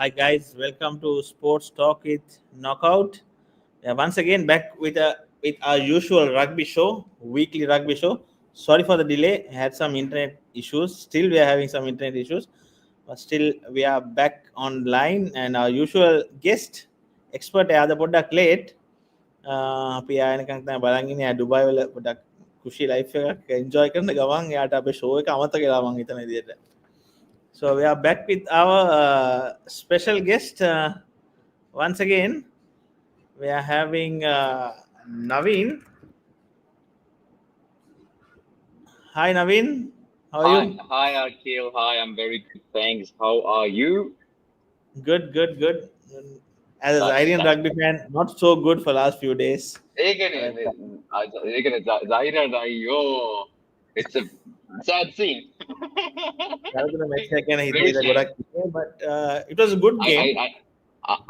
Hi guys, welcome to Sports Talk with Knockout. Once again back with our usual rugby show, weekly rugby show. Sorry for the delay. Had some internet issues. Still, we are having some internet issues, but still we are back online. And our usual guest, expert ada පොඩ්ඩක් late. අපි ආයනකන් තමයි බලන් ඉන්නේ Dubai වල පොඩ්ඩක් කුෂි life එකක් enjoy කරන ගමන් එයාට අපේ ෂෝ එක අමතක වෙලා මං හිතන විදිහට. So we are back with our special guest once again. We are having Naveen. Hi Naveen, how are you? Hi Akhil. Hi, I'm very good. Thanks. How are you? Good. As a Zahirian rugby fan, not so good for last few days. Zahira, it's a sad scene. But it was a good game.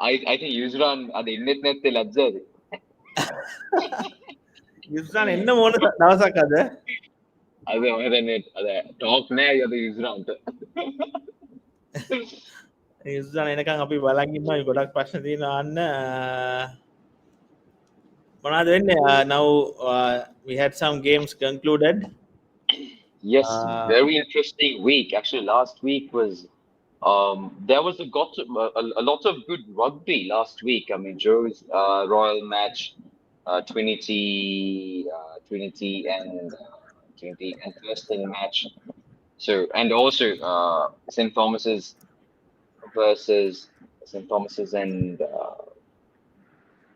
I think Yuzran at the internet ලැජ්ජාද. Yuzran එන්න මොන දවසක් අද? අද talk නෑ යද Yuzranට. Yuzran එනකන් අපි බලන් ඉන්නවා ගොඩක් ප්‍රශ්න තියෙනවා අන්න. මොනවද වෙන්නේ? Now we had some games concluded. Yes, very interesting week. Actually, last week was there was a lot of good rugby last week. I mean, Joe's Royal match, Trinity and Thurston match. So and also St. Thomas's versus St. Thomas's and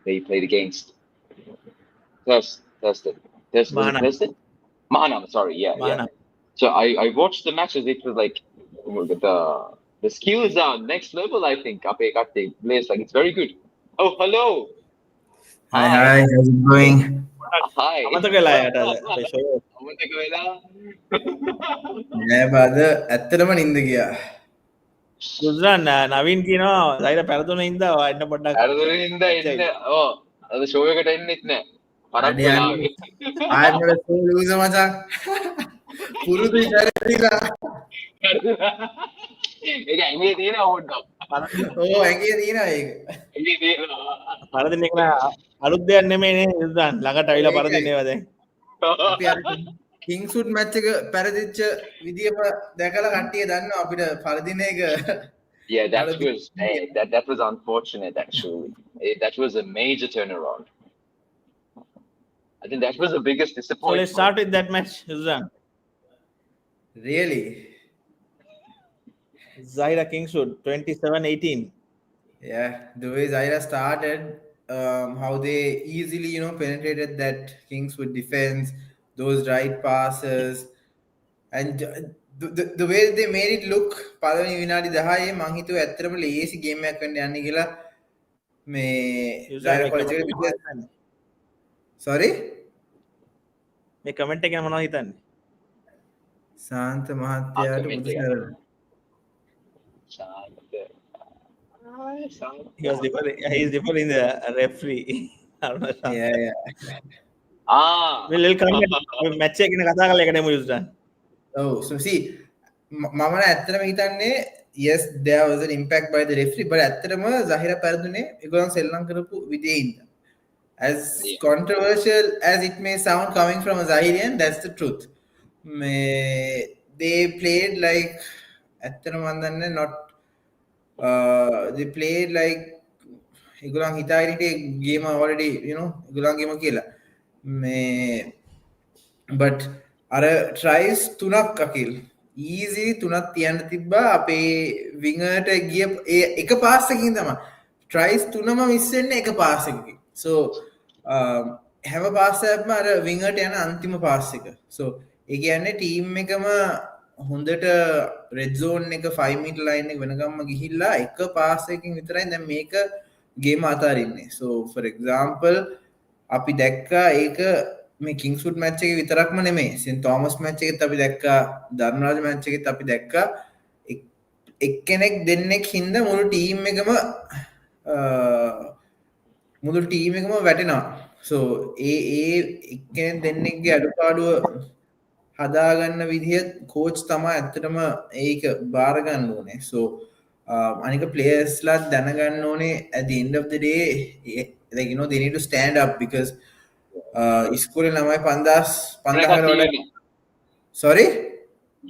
they played against Thurston. Mahanama, sorry, yeah. So I watched the matches. It was like the skills are next level. I think place like it's very good. Oh, hello. Hi. How's it going? Hi. Yeah, brother. ඇත්තටම නින්ද ගියා. Yuzran Naveen කියනවා Zahira පෙරදුනේ ඉඳලා එන්න පොඩ්ඩක්. පෙරදුනේ ඉඳලා එන්න. ඔව්. අද ෂෝ එකට එන්නෙත් නෑ. I'm gonna lose මචං. පුරුදු ඉඳලා. ඒක ඇඟේ තියෙන ඕඩ්ඩක්. ඔව් ඇඟේ තියෙනවා ඒක. ඇඟේ තියෙනවා. පරදින එක අලුත් දෙයක් නෙමෙයිනේ Yuzran. ළඟට අවිලා පරදින්නේවා දැන්. අපි අර Kingswood match එක පරදිච්ච විදියම දැකලා කට්ටිය දන්නවා අපිට පරදින එක. Yeah, that was unfortunate actually. That was a major turnaround. I think that was the biggest disappointment. So let's start with that match, Yuzran. Really? Zahira Kingswood 27-18. Yeah, the way Zahira started, how they easily, penetrated that Kingswood defense, those right passes, and the way they made it look, පළවෙනි විනාඩි 10 මං හිතුවා ඇත්තටම ලේසි game එකක් වෙන්න යන්නේ කියලා මේ Zahira college එකේ. Sorry? මේ කමෙන්ට් එක මොනවද හිතන්නේ? සාන්ත මහත්තයාට මුදසරන. He's different in the referee. Yeah. We'll come match එක ගැන කතා කරලා ඒකටම Yuzran. Oh, so see, මම ඇත්තටම හිතන්නේ yes, there was an impact by the referee, but ඇත්තටම Zahira පෙරදුනේ ඒගොල්ලන් සෙල්ලම් කරපු විදියේ ඉඳන්. As controversial as it may sound coming from a Zahirian, that's the truth. They played like they played like ඒගොල්ලන් හිතාගෙන game already, ඒගොල්ලන් game කියලා. But අර tries තුනක් අකිල් easy තුනක් තියන්න තිබ්බා අපේ winger ට ගිය එක pass එකකින් තමයි. tries තුනම miss වෙන්නේ එක pass එකකින්. So හැම පාස් එකක්ම අර වින්ගර්ට යන අන්තිම පාස් එක. So ඒ කියන්නේ ටීම් එකම හොඳට රෙඩ් zone එක 5 meter line එක වෙනකම්ම ගිහිල්ලා එක පාස් එකකින් විතරයි දැන් මේක ගේම අතාරින්නේ. So for example අපි දැක්කා ඒක මේ Kingswood match එකේ විතරක්ම නෙමෙයි. St. Thomas match එකෙත් අපි දැක්කා, ධර්මරාජ match එකෙත් අපි දැක්කා එක්කෙනෙක් දෙන්නෙක් හින්දා මුළු ටීම් එකම වැටෙනවා. So ඒ එක්කෙනෙක් දෙන්නෙක්ගේ අඩුපාඩුව හදාගන්න විදිහ කෝච් තමයි ඇත්තටම ඒක බාර ගන්න ඕනේ. So අනික players ලා දැනගන්න ඕනේ at the end of the day, like they need to stand up because ඉස්කෝලේ ළමයි 5000කට වඩා sorry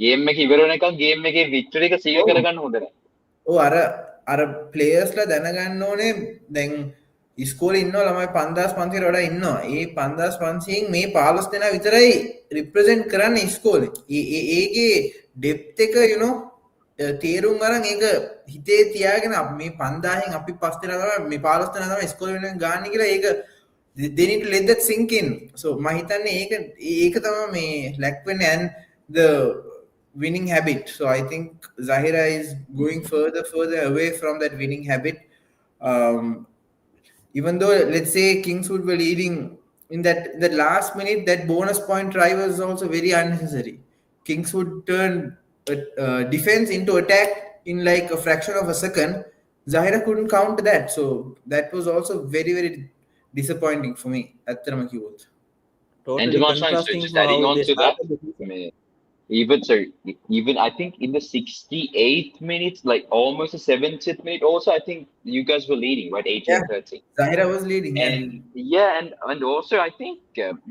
ගේම් එක ඉවර වෙනකන් ගේම් එකේ වික්ටරි එක සීල් කරගන්න හොඳ නැහැ. ඔව් අර players ලා දැනගන්න ඕනේ දැන් ඉස්කෝලේ ඉන්නවා ළමයි 5500කට වඩා ඉන්නවා. ඒ 5500න් මේ 15 දෙනා විතරයි represent කරන්නේ ඉස්කෝලේ. ඒකේ depth එක තේරුම් අරන් ඒක හිතේ තියාගෙන මේ 5000න් අපි 5 දෙනා තමයි මේ 15 දෙනා තමයි ඉස්කෝලේ වෙනුවෙන් ගන්න කියලා ඒක they need to let that sink in. So මම හිතන්නේ ඒක තමයි මේ lack වෙන්නේ and the winning habit. So I think Zahira is going further away from that winning habit. Even though let's say Kingswood were leading in that last minute, that bonus point try was also very unnecessary. Kingswood turned defense into attack in like a fraction of a second. Zahira couldn't counter that, so that was also very very disappointing for me at Kingswood. Totally contrasting. Just adding on to that, even I think in the 68th minutes, like almost the 70th minute, also I think you guys were leading, right? 18-13. Zahira was leading, and also I think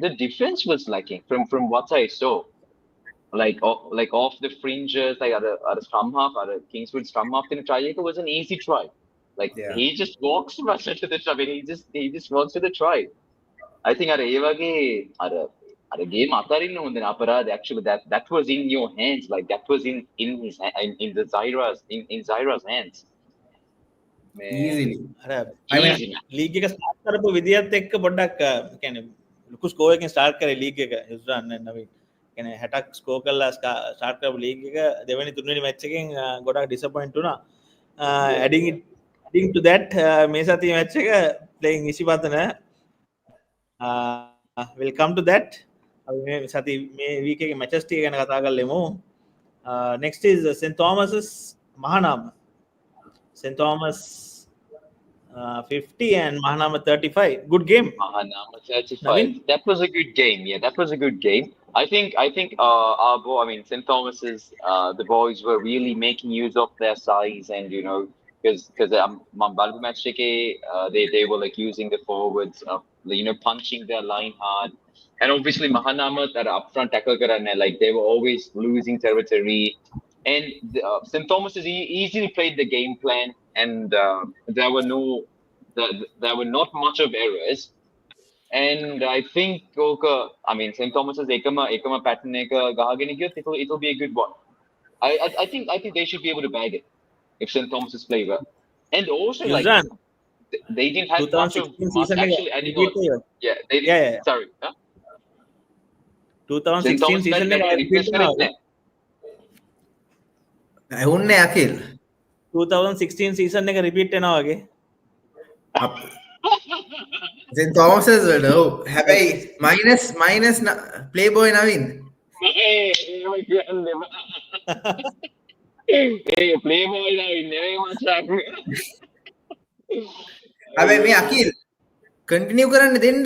the defense was lacking from what I saw. Like off the fringes, like at a scrum half, at a Kingswood scrum half, in a try it was an easy try. Like he just walks rush into the try. I mean, he just walks to the try. I think at a game actually that was in your hands. Like that was in Zahira's hands. Easily. League එක start කරපු විදියත් එක්ක පොඩ්ඩක් කියන්නේ ලොකු score එකකින් start කරේ league එක යුස්රන් නවීන්. කියන්නේ 60ක් ස්කෝර් කරලා ස්ටාර්ට් කරපු ලීග් එක දෙවෙනි තුන්වෙනි මැච් එකෙන් ගොඩක් ඩිසපොයින්ට් වුණා. adding to that මේ සතියේ මැච් එක playing Isipatana will come to that. මේ සති මේ වීක් එකේ මැචස් ටික ගැන කතා කරලෙමු. next is St Thomas's Mahanama. St Thomas 50 and Mahanama 35. Good game. Mahanama 35. Naveen? That was a good game. Yeah, that was a good game. I think St Thomas's the boys were really making use of their size and because Mambalbu match they were like using the forwards punching their line hard. And obviously Mahanama that upfront tackle karane, like they were always losing territory. And St Thomas's easily played the game plan, and there were not much of errors. And I think St Thomas's ekama pattern it'll be a good one. I think they should be able to bag it if St Thomas's play well. And also they didn't have much actually animals. Sorry. Huh? 2016 season ඇහුන්නේ අකිල් 2016 season එක repeat වෙනවා වගේ St Thomas's වල ඔව් හැබැයි minus playboy Navin playboy Navin නෙවෙයි මචං හැබැයි මේ අකිල් කන්ටිනියු කරන්න දෙන්න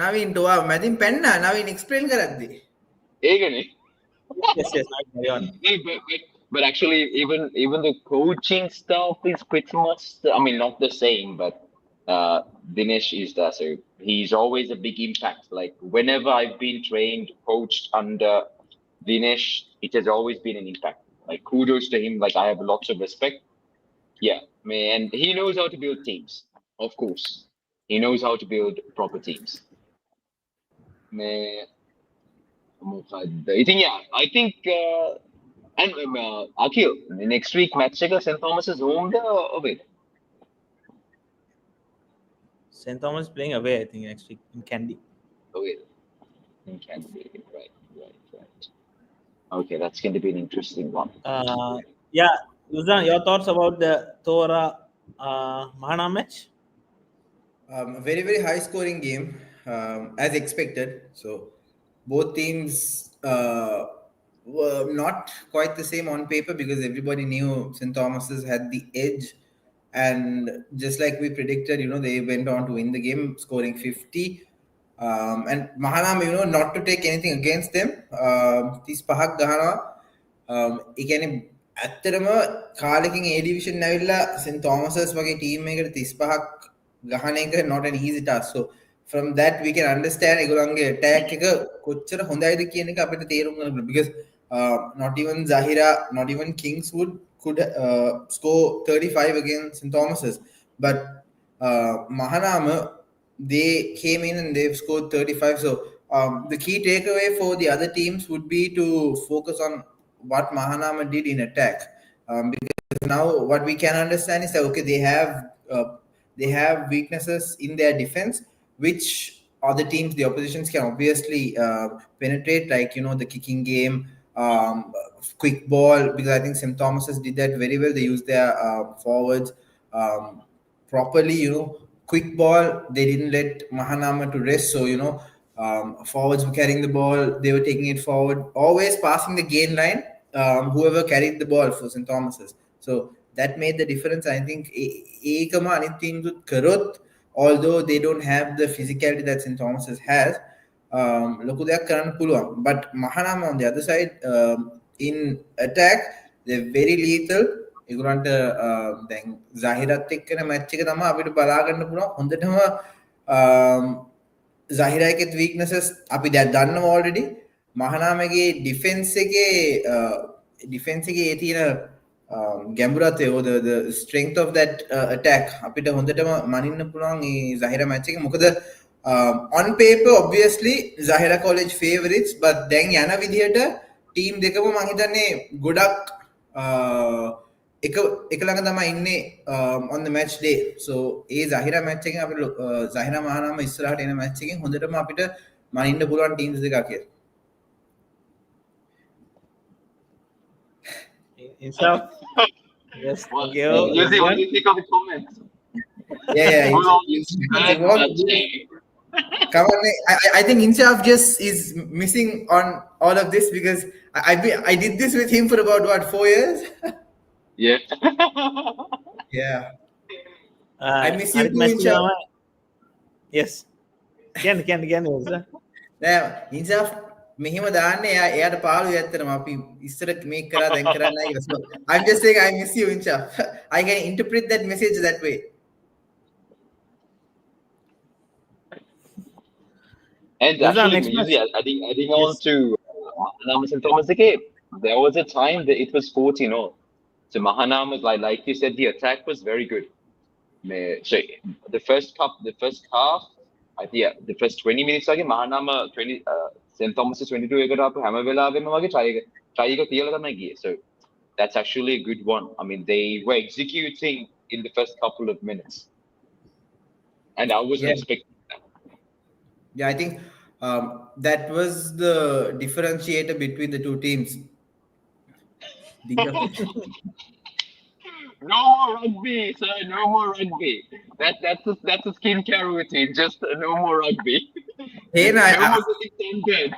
නවින්ට ඔයා මැදින් පැන්නා නවින් එක්ස්ප්ලেইন කරද්දි ඒකනේ yes but actually even the coaching stuff is pretty much not the same, but Dinesh is there, so he's always a big impact. Like whenever I've been trained, coached under Dinesh, it has always been an impact. Like kudos to him, like I have lots of respect. Yeah, man, he knows how to build teams. Of course, he knows how to build proper teams. Man, I think and Akhil, next week match St Thomas's home or away? St Thomas playing away, I think next week in Kandy. Away in Kandy, right. Okay, that's going to be an interesting one. Yeah, Yuzan, your thoughts about the Thora Mahanama match? Very very high scoring game, as expected. So both teams were not quite the same on paper because everybody knew St Thomas's had the edge, and just like we predicted, they went on to win the game scoring 50. And Mahanama, not to take anything against them, these pahak gahana again ඇත්තරම කාලෙකින් ඒ division ඇවිල්ලා scent තෝමසස් වගේ team එකකට 35ක් ගහන එක not an easy task. So from that we can understand ඒගොල්ලන්ගේ attack එක කොච්චර හොඳයිද කියන එක අපිට තේරුම් ගන්න පුළුවන්. Because not even Zahira, not even Kingswood could score 35 against St. Thomas's. But Mahanama, they came in and they've scored 35. So the key takeaway for the other teams would be to focus on what Mahanama did in attack. Because now what we can understand is that okay, they have weaknesses in their defense, which other teams, the oppositions, can obviously penetrate, like the kicking game, quick ball. Because I think St. Thomas's did that very well. They used their forwards properly. Quick ball. They didn't let Mahanama to rest. So forwards were carrying the ball. They were taking it forward, always passing the gain line. Whoever carried the ball for St. Thomas's. So that made the difference. I think ekama anith teams karot, although they don't have the physicality that St. Thomas's has, ලොකු දෙයක් කරන්න පුළුවන්. But Mahanama on the other side, in attack, they're very lethal. ඒගොල්ලන්ට දැන් Zahiraත් එක්කන match එක තමයි අපිට බලා ගන්න පුළුවන්. හොඳටම Zahira එකේ weaknesses අපි දැන් දන්නවා already. Mahanamaගේ defense එකේ ඒ තියෙන ගැඹුරත් or the strength of that attack අපිට හොඳටම මනින්න පුළුවන් මේ Zahira match එකේ. මොකද on paper obviously Zahira College favorites, but දැන් යන විදිහට team දෙකම මම හිතන්නේ ගොඩක් එක ළඟ තමයි ඉන්නේ on the match day. So A Zahira match එකෙන් අපිට Zahira Mahanama ඉස්සරහට එන match එකෙන් හොඳටම අපිට මනින්න පුළුවන් teams දෙකක් කියලා. Insaf. Yes. Well, Okay. Yuzi, what do you think of the comments? Yeah. Come on, I think Insaf just is missing on all of this because I did this with him for about 4 years. Yeah. Yeah. I miss you too, Insaf. Yes. Can yes. Now, Insaf, මෙහෙම දාන්නේ එයාට පාළුයි ඇත්තටම අපි ඉස්සර මේක කරා දැන් කරන්නේ නැහැ කියලා. So I'm just saying I miss you, Insaf. I can interpret that message that way. And actually, Yuzi, adding on to Mahanama St. Thomas again, there was a time that it was 14-0. So Mahanama, like you said, the attack was very good. So the first half, the first 20 minutes again, Mahanama 20. St. Thomas's 22 එකට අප හැම වෙලාවෙම වගේ try එක තියලා තමයි ගියේ. So that's actually a good one. I mean, they were executing in the first couple of minutes, and I wasn't expecting that. Yeah, I think that was the differentiator between the two teams. No more rugby, sir. No more rugby. That's a skincare routine. Just no more rugby. Hey, no more getting tempted.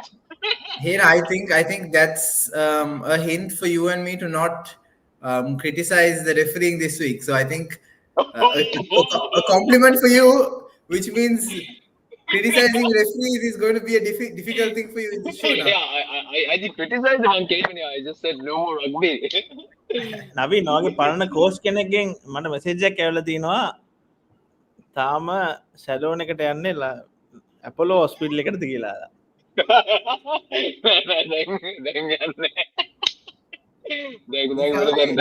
Hey, I think that's a hint for you and me to not criticize the refereeing this week. So I think a compliment for you, which means criticizing referees is going to be a difficult thing for you in the show now. Yeah, I did criticize one game. I just said no more rugby. Naveen ඔයගේ පරණ coach කෙනෙක්ගෙන් මට message එකක් ඇවිල්ලා තිනවා. තාම salon එකට යන්නේ ඇපොලෝ හොස්පිටල් එකටද කියලා.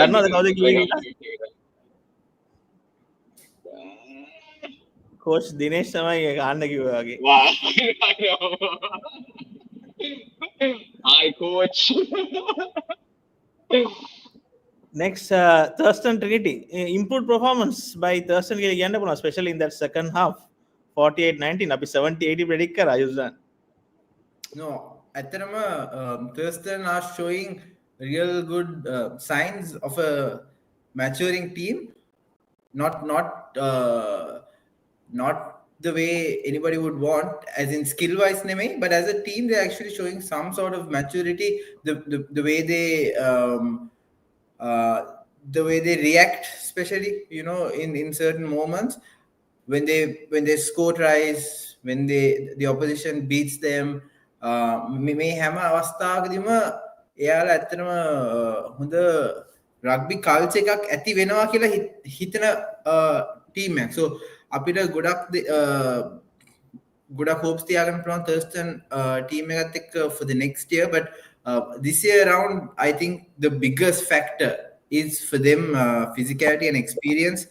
දන්නවද කවුද කියලා? කෝච් දිනේෂ් තමයි ගන්න කිව්වා වගේ. Hi coach. Next, Thurston Trinity. Improved performance by Thurston කියලා කියන්න පුළුවන්, especially in that second half. 48-19 අපි 70-80 predict කරා Yuzan. No, ඇත්තටම Thurston are showing real good signs of a maturing team. Not the way anybody would want, as in skill wise නෙමෙයි, but as a team they're actually showing some sort of maturity. The way they react, especially in certain moments when they score tries, when the opposition beats them, මේ හැම අවස්ථාවකදීම එයාලා ඇත්තටම හොඳ rugby culture එකක් ඇති වෙනවා කියලා හිතන ටීම් එකක්. So අපිට ගොඩක් hopes තියාගන්න පුළුවන් Thurston team එකත් එක්ක for the next year, but this year around I think the biggest factor is for them physicality and experience.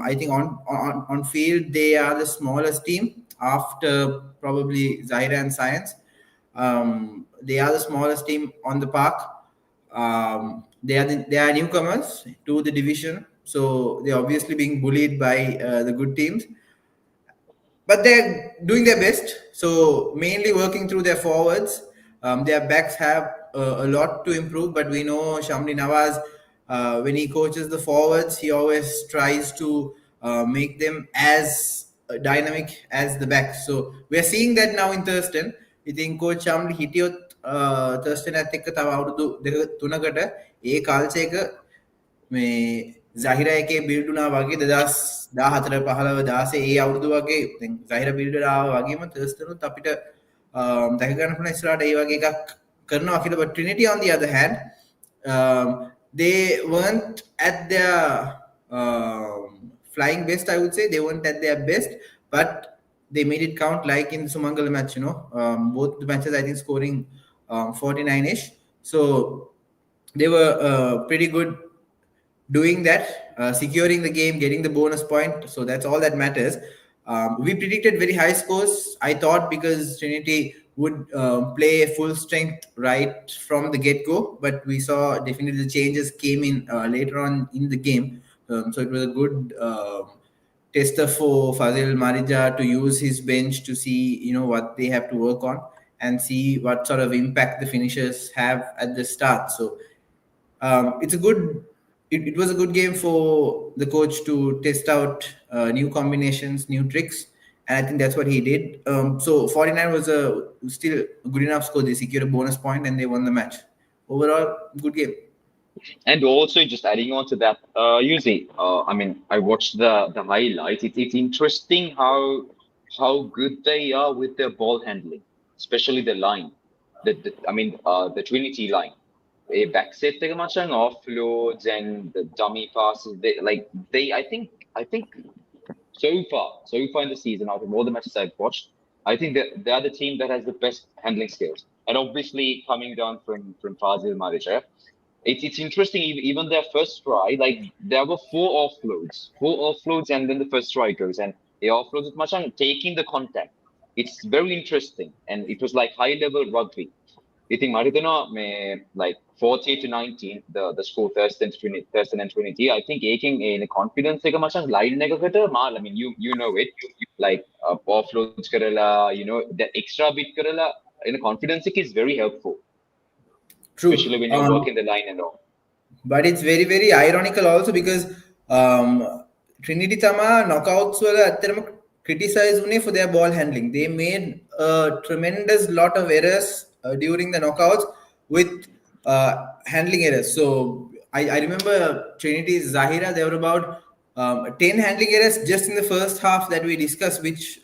I think on field they are the smallest team after probably Zahira and Science. They are the smallest team on the park. They are newcomers to the division, so they're obviously being bullied by the good teams. But they're doing their best. So mainly working through their forwards. Their backs have a lot to improve, but we know Shamli Nawaz, when he coaches the forwards, he always tries to make them as dynamic as the backs. So we're seeing that now in Thurston. I think coach Shamli hitiyot Thurston at එක්ක තව අවුරුදු දෙක තුනකට ඒ culture එක මේ Zahira එකේ build වුණා වගේ 2014 15 16 ඒ අවුරුදු වගේ දැන් Zahira බිල්ඩ් ආවා වගේම Thurstonුත් අපිට දැක ගන්න පුළුවන් ඉස්සරහට ඒ වගේ එකක් කරනවා කියලා. But Trinity on the other hand, they weren't at their flying best. I would say they weren't at their best, but they made it count, like in the Sumangala match, you know. Both the matches I think scoring 49ish, so they were pretty good doing that, securing the game, getting the bonus point. So that's all that matters. We predicted very high scores, I thought, because Trinity would play full strength right from the get-go, but we saw definitely the changes came in later on in the game. So it was a good tester for Fazil Marija to use his bench to see, you know, what they have to work on and see what sort of impact the finishers have at the start. So it's a good. It was a good game for the coach to test out new combinations, new tricks, and I think that's what he did. So 49 was still a good enough score. They secured a bonus point and they won the match. Overall, good game. And also, just adding on to that, Yuzi, I mean, I watched the highlights. It's interesting how good they are with their ball handling, especially the line. The Trinity line. A back set එක මචං offloads and the dummy passes. I think so far in the season, out of all the matches I've watched, I think that they are the team that has the best handling skills. And obviously coming down from Fazil Marija, it's interesting. Even their first try, like there were four offloads, and then the first try goes, and they offloads with Machang taking the contact. It's very interesting, and it was like high level rugby. I think Maridana like 40 to 19, the score Thurston and Trinity. I think taking in confidence එක මචං line එකකට I mean you know it, like offloads කරලා, you know, the extra bit කරලා in confidence is very helpful. True. Especially when you work in the line and all. But it's very, very ironical also because Trinity Tama knockouts were ඇත්තටම criticized only for their ball handling. They made a tremendous lot of errors during the knockouts with handling errors. So I remember Trinity's Zahira, there were about 10 handling errors just in the first half that we discussed, which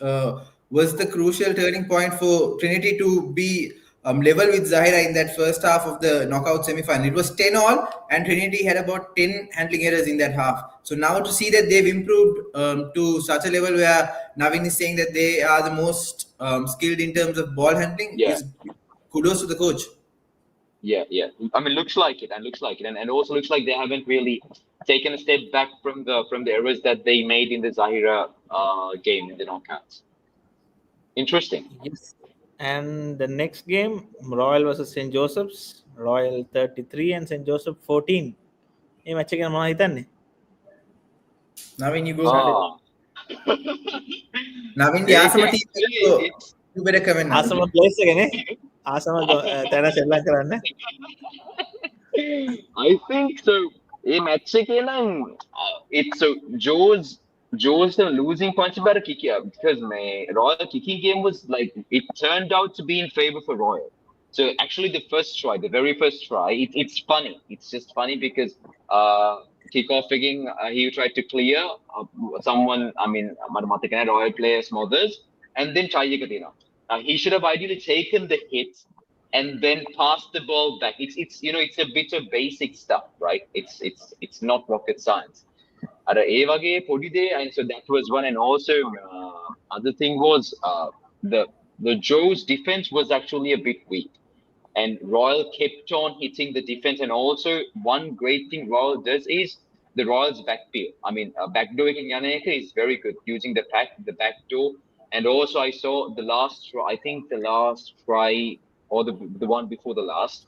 was the crucial turning point for Trinity to be level with Zahira in that first half of the knockout semi-final. It was 10 all, and Trinity had about 10 handling errors in that half. So now to see that they've improved to such a level where Navin is saying that they are the most skilled in terms of ball handling, is kudos to the coach. Yeah. I mean, looks like it, and also looks like they haven't really taken a step back from the errors that they made in the Zahira game in the knockouts. Interesting. Yes. And the next game, Royal versus St. Joseph's. Royal 33 and St. Joseph 14. මේ match එක මොනවද හිතන්නේ? Navin, you go. Navin, the Asama team. You better come in. Asama place එකනේ. Asama තැන සෙල්ලම් කරන්න. I think so. මේ match එකේ නම් it's so Joe's the losing punch about a kick, because my Royal kicking game was like, it turned out to be in favor for Royal. So actually the very first try, it's funny. It's just funny because kickoff kicking, he tried to clear someone, I mean, Royal player Smothers, and then try He should have ideally taken the hit and then pass the ball back. It's it's a bit of basic stuff, right? It's not rocket science. ඒ වගේ පොඩි දේ, and so that was one. And also other thing was the Joe's defense was actually a bit weak, and Royal kept on hitting the defense. And also one great thing Royal does is the Royals backpeel. I mean, backdooring Yaneka is very good using the back door. And also I saw the last try, or the one before the last,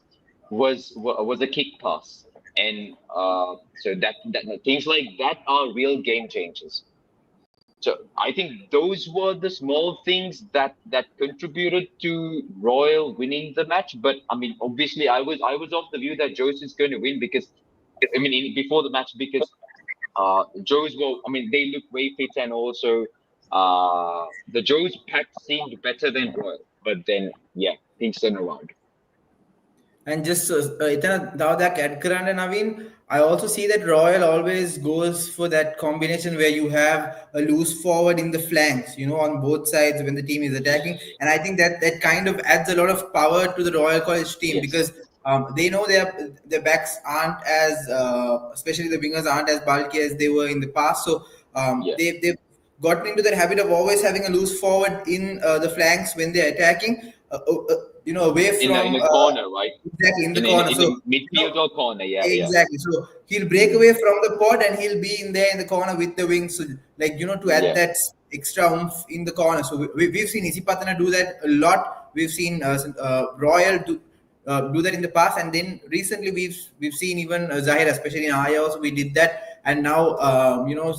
was a kick pass. And so that things like that are real game changers. So I think those were the small things that contributed to Royal winning the match. But I mean, obviously, I was of the view that Joe's is going to win, because I mean before the match, because Joe's were, I mean, they look way fit, and also the Joe's pack seemed better than Royal. But then yeah, things turned around. And just that add කරන්න Naveen, I also see that Royal always goes for that combination where you have a loose forward in the flanks, on both sides when the team is attacking. And I think that kind of adds a lot of power to the Royal College team, Yes. because they know their backs aren't as, especially the wingers aren't as bulky as they were in the past. So Yes. they've gotten into that habit of always having a loose forward in the flanks when they're attacking, away from in the corner, right? Exactly, in the corner. In So the midfield or corner, yeah. exactly. So he'll break away from the pod and he'll be in there in the corner with the wings. So to add Yeah. that extra oomph in the corner. So we've seen Isipatana do that a lot. We've seen Royal do that in the past, and then recently we've seen even Zahira, especially in Aya also, we did that. And now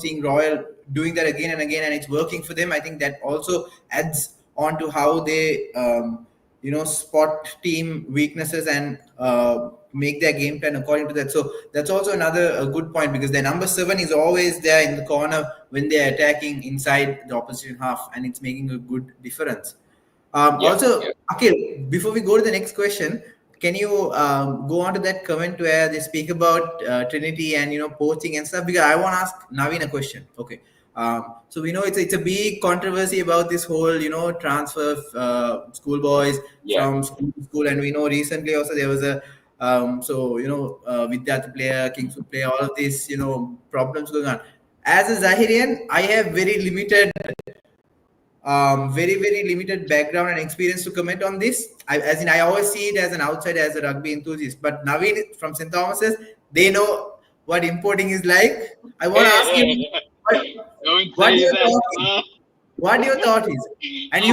seeing Royal doing that again and again, and it's working for them. I think that also adds on to how they spot team weaknesses and make their game plan according to that. So that's also another good point, because their number 7 is always there in the corner when they're attacking inside the opposition half, and it's making a good difference. Also, Akhil, before we go to the next question, can you go on to that comment where they speak about Trinity and poaching and stuff? Because I want to ask Naveen a question. Okay. So we know it's a big controversy about this whole transfer of schoolboys from school to school, and we know recently also there was a Vidyarthi player, Kingswood player, all of these problems going on. As a Zahirian, I have very limited background and experience to comment on this. I always see it as an outsider, as a rugby enthusiast. But Naveen from St. Thomas's, they know what importing is like. I want to ask him, what your thought is? And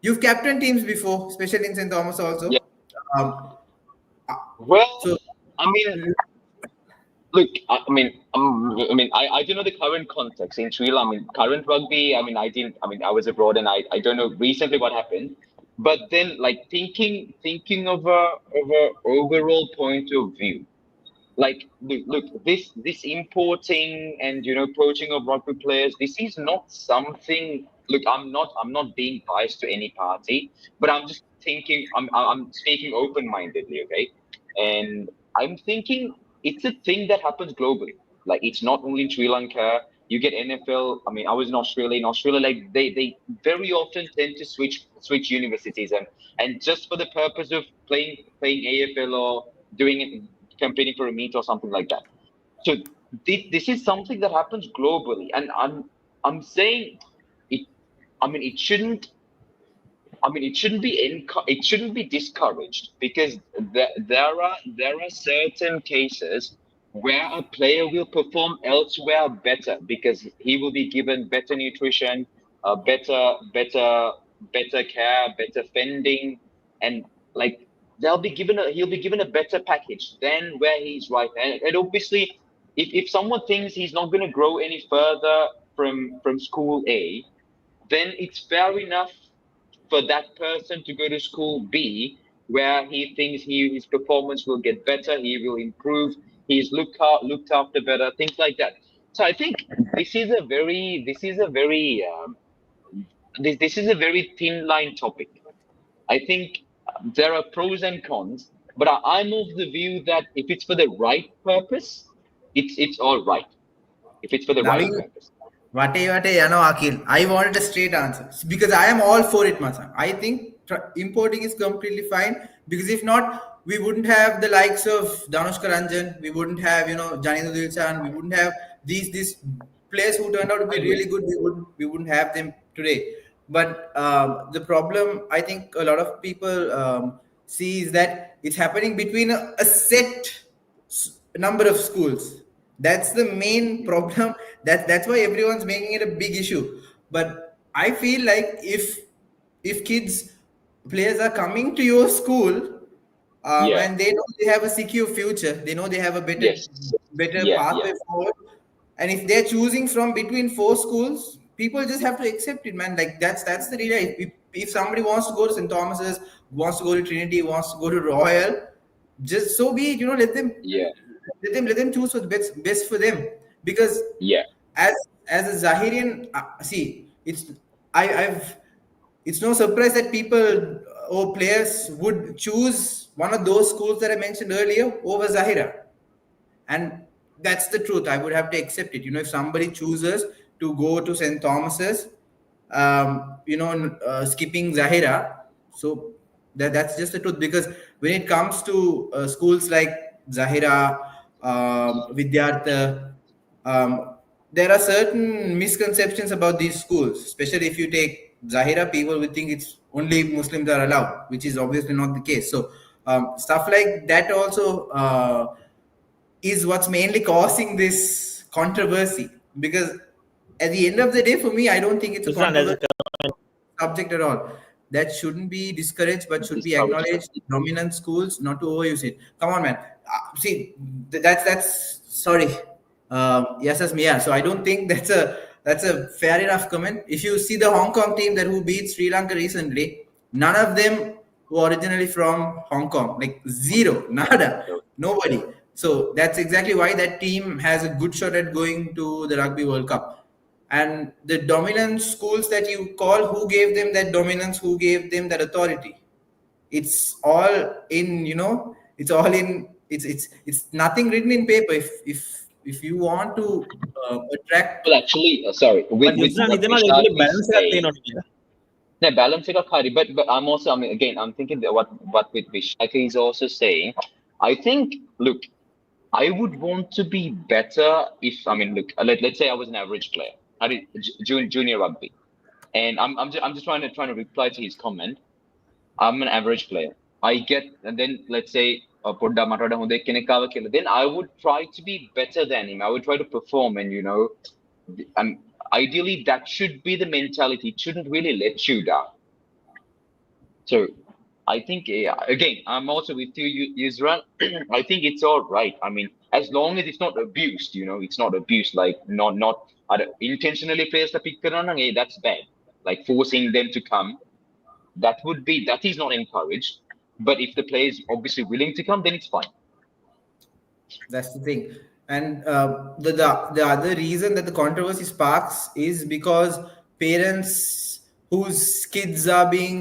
you've captained teams before, especially in St. Thomas also. Yeah. I mean, look, I don't know the current context in Sri Lanka. I mean, current rugby. I mean, I was abroad, and I don't know recently what happened. But then, like thinking of a overall point of view, like look, this importing and poaching of rugby players, this is not something. Look, I'm not being biased to any party, but I'm just thinking. I'm speaking open-mindedly, okay? And I'm thinking it's a thing that happens globally. Like, it's not only in Sri Lanka. You get NFL. I mean, I was in Australia. In Australia, like they very often tend to switch universities, and just for the purpose of playing AFL or doing it, competing for a meet or something like that. So this is something that happens globally, and I'm saying it. I mean, it shouldn't be discouraged, because there are certain cases where a player will perform elsewhere better, because he will be given better nutrition, better care, better fending, and like he'll be given a better package than where he's right. And obviously, if someone thinks he's not going to grow any further from school A, then it's fair enough for that person to go to school B, where he thinks his performance will get better, he will improve, he's looked after better, things like that. So I think this is a very thin line topic. I think there are pros and cons, but I'm of the view that if it's for the right purpose, it's all right. If it's for the right purpose. Vate, Akhil. I wanted a straight answer, because I am all for it, Masan. I think importing is completely fine, because if not, we wouldn't have the likes of Danushka Ranjan, we wouldn't have, Janindra Dilshan, we wouldn't have these players who turned out to I be agree. really good. We wouldn't have them today. But the problem I think a lot of people see is that it's happening between a set number of schools. That's the main problem. That's why everyone's making it a big issue. But I feel like if kids players are coming to your school, Yeah. and they know they have a secure future, they know they have a better Yes. better Yeah. Yeah. pathway forward, and if they're choosing from between four schools, people just have to accept it, man. Like that's the reality. If somebody wants to go to St. Thomas's, wants to go to Trinity, wants to go to Royal, just so be it. Yeah. Let them choose what's best for them. Because Yeah. as as a Zahirian, see, I've it's no surprise that people or players would choose one of those schools that I mentioned earlier over Zahira. And that's the truth. I would have to accept it. If somebody chooses to go to St. Thomas's, skipping Zahira, so that's just the truth. Because when it comes to schools like Zahira, Vidyartha, there are certain misconceptions about these schools. Especially if you take Zahira, people would think it's only Muslims are allowed, which is obviously not the case. So stuff like that also is what's mainly causing this controversy. Because at the end of the day, for me, I don't think it's a Usman, there's a controversial subject at all. That shouldn't be discouraged, but should be Discouraged. acknowledged. Dominant schools, not to overuse it. Come on, man. See, that's sorry. Yes, as Mia. So I don't think that's a fair enough comment. If you see the Hong Kong team that who beat Sri Lanka recently, none of them were originally from Hong Kong. Like zero, nada, nobody. So that's exactly why that team has a good shot at going to the Rugby World Cup. And the dominant schools that you call, who gave them that dominance, who gave them that authority? It's all in, it's all in, it's nothing written in paper. If you want to attract. Well, actually, sorry, but with Usman, what ಇದನ್ನ Vishak really is balance saying, ಆಗ್ತೇನೋ. no, balance it up, Hari. But I'm also, I mean, again, I'm thinking that what with Vishak is also saying. I think, look, I would want to be better if, I mean, look, let's say I was an average player. I did junior rugby, and I'm just trying to reply to his comment. I'm an average player. I get, and then let's say පොඩ්ඩක් මට වඩා හොඳ කෙනෙක් ආවා කියලා. Then I would try to be better than him. I would try to perform, and ideally that should be the mentality. It shouldn't really let you down. So I think, again, I'm also with you, Israel. I think it's all right. I mean, as long as it's not abused, it's not abused, like not intentionally players to pick කරනවා, that's bad. Like forcing them to come, that is not encouraged. But if the player is obviously willing to come, then it's fine. That's the thing. And the other reason that the controversy sparks is because parents whose kids are being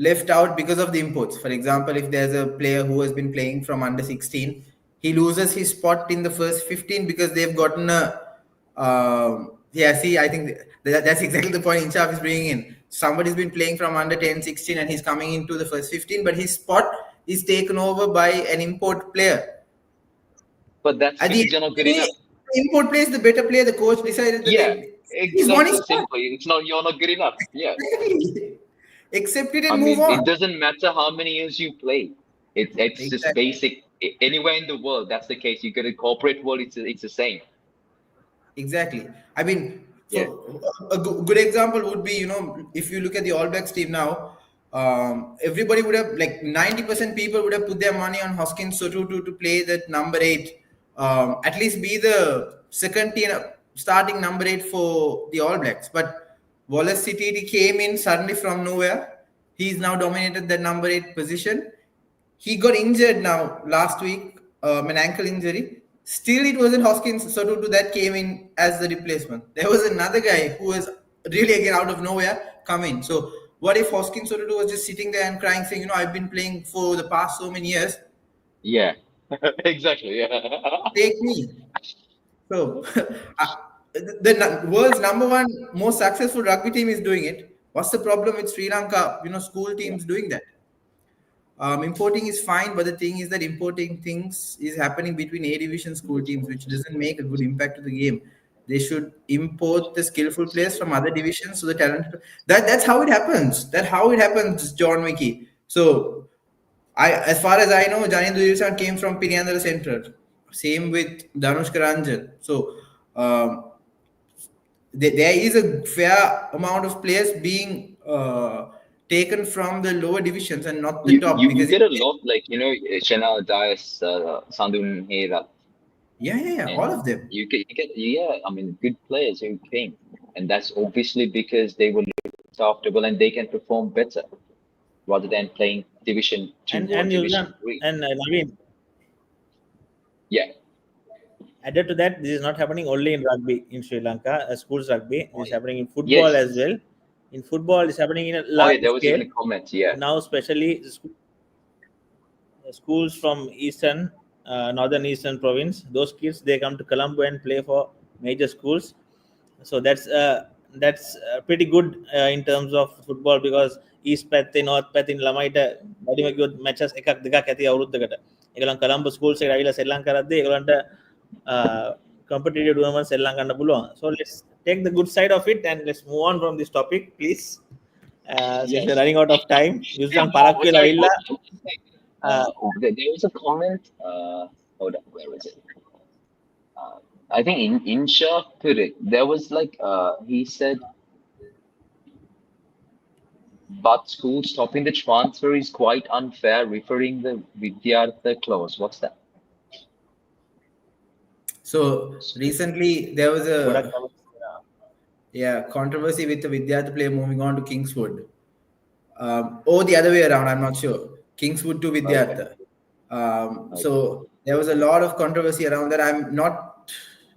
left out because of the imports. For example, if there's a player who has been playing from under 16, he loses his spot in the first 15 because they've gotten a see, I think that's exactly the point Inchaf is bringing in. Somebody's been playing from under 10, 16, and he's coming into the first 15, but his spot is taken over by an import player. But that's At the because you're not good the enough. import player is the better player. The coach decided that Yeah, he's won his exactly. spot. Simply, you're not good enough. Yeah. Accept it I and mean, move on. it doesn't matter how many years you play. It's just Exactly. basic. Anywhere in the world, that's the case. You get a corporate world, it's the same. Exactly. I mean, Yeah. a good example would be, if you look at the All Blacks team now, everybody would have, like 90% people would have put their money on Hoskins Sotu to play that number 8, at least be the second team starting number 8 for the All Blacks. But Wallace City came in suddenly from nowhere. He's now dominated that number 8 position. He got injured now last week, an ankle injury. Still, it wasn't Hoskins Sotutu that came in as the replacement. There was another guy who was really, again, out of nowhere come in. So what if Hoskins Sotutu was just sitting there and crying, saying, I've been playing for the past so many years. Yeah. Exactly. Yeah. Take me. So the world's number 1 most successful rugby team is doing it. What's the problem with Sri Lanka, school teams doing that? Importing is fine, but the thing is that importing things is happening between A division school teams, which doesn't make a good impact to the game. They should import the skillful players from other divisions, so the talent. That's how it happens. That's how it happens, John Mickey. So, as far as I know, Janindra Dilsan came from Piriandara Central. Same with Danush Karanjan. So, there is a fair amount of players being taken from the lower divisions and not the top. You Because get a lot like Shana Dias, Sandun Hera. Yeah, all of them. You get I mean good players who came, and that's obviously because they were looked after well and they can perform better rather than playing Division 2 or Division 3. And Naveen, Yeah. added to that, this is not happening only in rugby in Sri Lanka, schools rugby. This is happening in football as well. In football, it's happening in a large there was scale. even a comment, yeah. Now, especially schools from northern eastern province, those kids, they come to Colombo and play for major schools. So that's pretty good in terms of football, because East පැත්තේ North පැත්තේ ළමයිට වැඩිම කිව්වොත් matches එකක් දෙකක් ඇති අවුරුද්දකට. ඒගොල්ලන් Colombo schools එකට ඇවිල්ලා සෙල්ලම් කරද්දී ඒගොල්ලන්ට competitive tournaments සෙල්ලම් ගන්න පුළුවන්. So let's take the good side of it and let's move on from this topic, please. Since we're running out of time, Yuzan පරක්කු වෙලා ඇවිල්ලා there was a comment. Hold on, where was it? I think in Insha Pirik, there was like he said, but school stopping the transfer is quite unfair, referring the Vidyartha clause. What's that? So recently there was a controversy with the Vidyartha player moving on to Kingswood. Or the other way around, I'm not sure. Kingswood to Vidyartha. So there was a lot of controversy around that. I'm not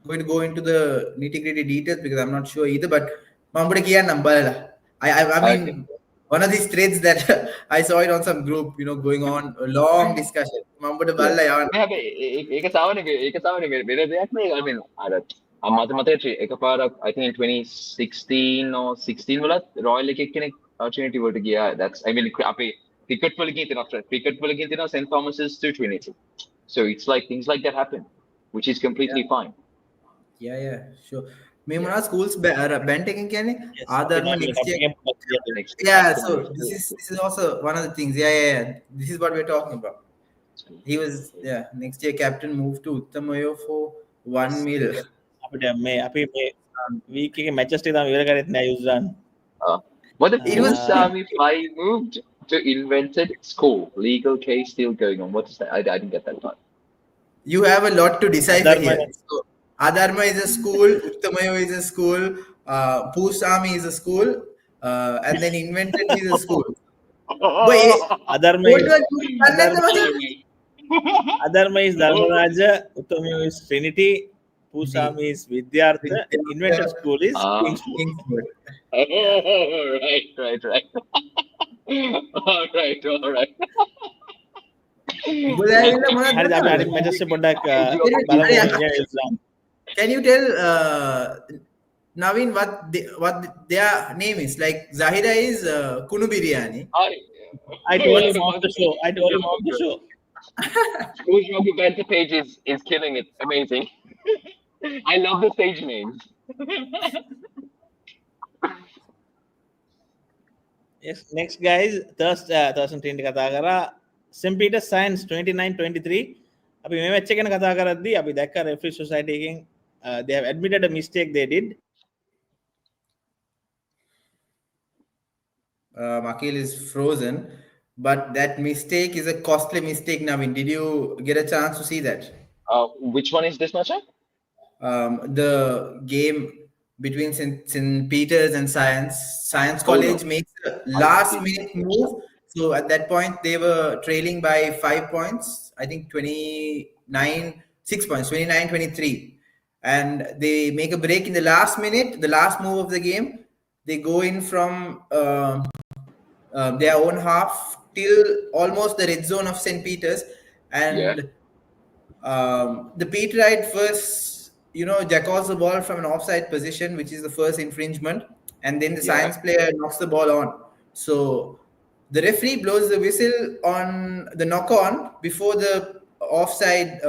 going to go into the nitty-gritty details because I'm not sure either. But I mean, one of these threads that I saw it on some group, going on a long discussion. I mean, I think in 2016 or 16 Royal League Trinity were to that's I mean cricket St. Thomas's to Trinity. So it's like things like that happen, which is completely fine. Yeah, sure. මේ මොනවා schools ban එකෙන් කියන්නේ ආධාරම next year. Yeah, so this is also one of the things. Yeah. This is what we're talking about. He was next year captain moved to Uttamayo for 1 mil. අපිට මේ අපි මේ week එකේ matches ටික තමයි ඉවර කරෙත් නෑ Yuzan. What if Sami Fly moved to invented school? Legal case still going on. What is that? I didn't get that part. You have a lot to decipher here. So, Adharma is a school, Uttamayo is a school, Pusami is a school, and then invented is a school. Adharma is Dharmaraja, Uttamayo is Trinity, Pusami is Vidyartha, invented school is Kingswood. Right. All right. Can you tell Naveen what their name is? Like Zahira is Kunu Biryani. I told him off the show. Who's Rugby Banter page is killing it. Amazing. I love the stage names. Yes, next guys, Thurston Trinity කතා කරා St. Peter's Science 29-23. අපි මේ match එක ගැන කතා කරද්දී අපි දැක්ක referee society එකෙන් they have admitted a mistake they did. Makil is frozen, but that mistake is a costly mistake. Naveen, did you get a chance to see that? Which one is this match? The game between St. Peter's and Science College makes a last minute move. So at that point they were trailing by 5 points. I think 6 points, 29-23. And they make a break in the last minute, the last move of the game. They go in from their own half till almost the red zone of St. Peter's. And the Peterite first, jackals the ball from an offside position, which is the first infringement. and then the Yeah. science player knocks the ball on. So the referee blows the whistle on the knock on before the offside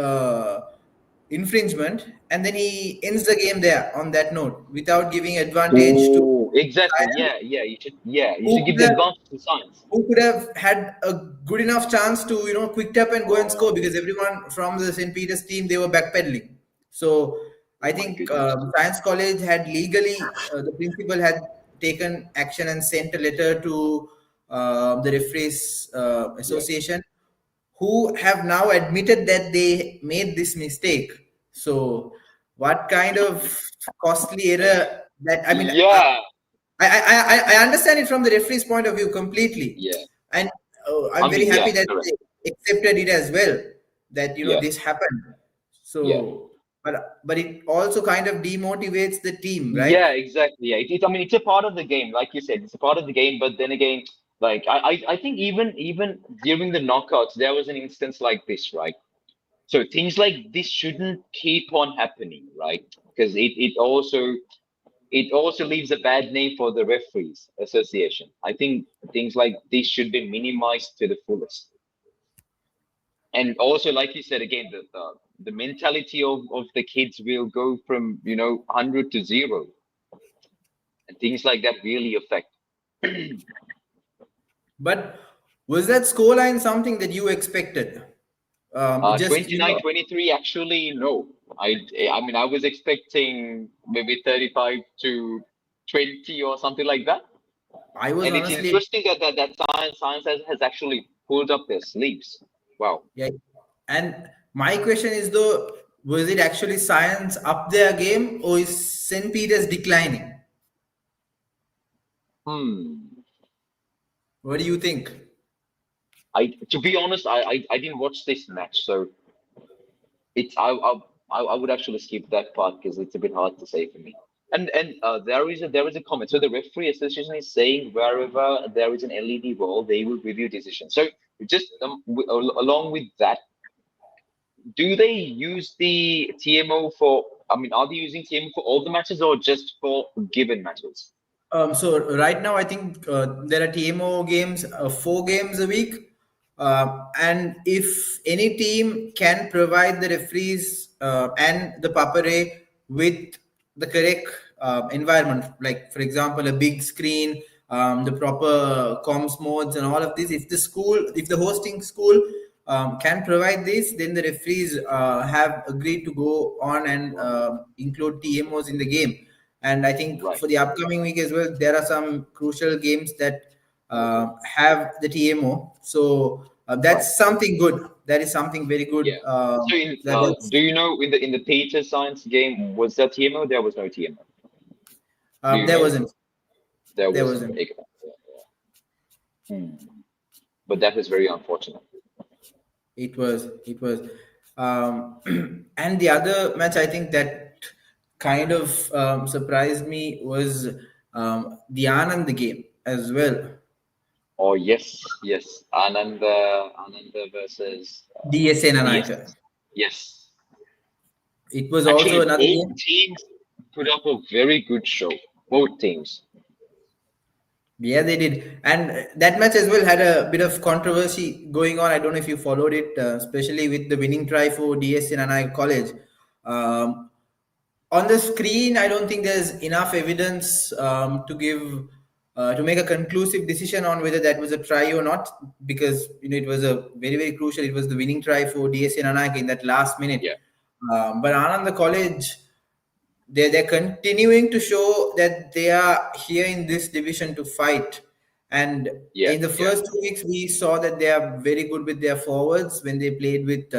infringement, and then he ends the game there on that note without giving advantage to Oh, exactly. science, Yeah. You should. Yeah, you who should give could the have advantage to science. who could have had a good enough chance to quick up and go and score, Oh, because everyone from the St. Peter's team, they were backpedaling. So I my think goodness. Science College had legally, the principal had taken action and sent a letter to the referees Yeah. association, who have now admitted that they made this mistake. So what kind of costly error that, I mean, Yeah. I understand it from the referee's point of view completely, Yeah. and I I'm very mean, yeah. happy that Correct. they accepted it as well. That Yeah. this happened. Yeah. So, but it also kind of demotivates the team, right? Yeah, exactly. Yeah, I mean, it's a part of the game, like you said, it's a part of the game. But then again, like I think even during the knockouts, there was an instance like this, right? So things like this shouldn't keep on happening, right? Because it also leaves a bad name for the referees association. I think things like this should be minimized to the fullest. And also, like you said again, the mentality of the kids will go from 100 to 0, and things like that really affect. But was that scoreline something that you expected? Just 29-23, actually, no. I mean, I was expecting maybe 35 to 20 or something like that. I was And it's honestly, interesting that science has actually pulled up their sleeves. Wow. yeah. And my question is though, was it actually Science up their game, or is St. Peter's declining? Hmm. What do you think? To be honest, I didn't watch this match, so it's I would actually skip that part because it's a bit hard to say for me. And there is a comment. So the referee association is saying wherever there is an LED wall, they will review decisions. So just along with that, do they use the TMO for? I mean, are they using TMO for all the matches or just for given matches? So right now, I think there are TMO games, 4 games a week, and if any team can provide the referees and the papare with the correct environment, like for example, a big screen, the proper comms modes, and all of this. If the hosting school can provide this, then the referees have agreed to go on and include TMOs in the game. And I think Right. for the upcoming week as well, there are some crucial games that Okay. have the TMO. So Right. that's something good. That is something very good. Yeah. So That's do you know in the Peter Science game, was there TMO? There was no TMO. Do you there know? wasn't. There There wasn't. wasn't. Okay. Hmm. But that was very unfortunate. It was. It was. And the other match, I think that kind of surprised me was the Anand game as well. Oh yes. Ananda versus DSN DS. Anayaka. Yes. It was also Actually, another both game. teams put up a very good show. Both teams. Yeah, they did. And that match as well had a bit of controversy going on. I don't know if you followed it, especially with the winning try for DS in Anai College. Um, on the screen, I don't think there's enough evidence to make a conclusive decision on whether that was a try or not, because it was a very very crucial. It was the winning try for DS in Anai in that last minute. Yeah. But Anand College, they're continuing to show that they are here in this division to fight. And Yeah. in the Yeah. first 2 weeks, we saw that they are very good with their forwards when they played with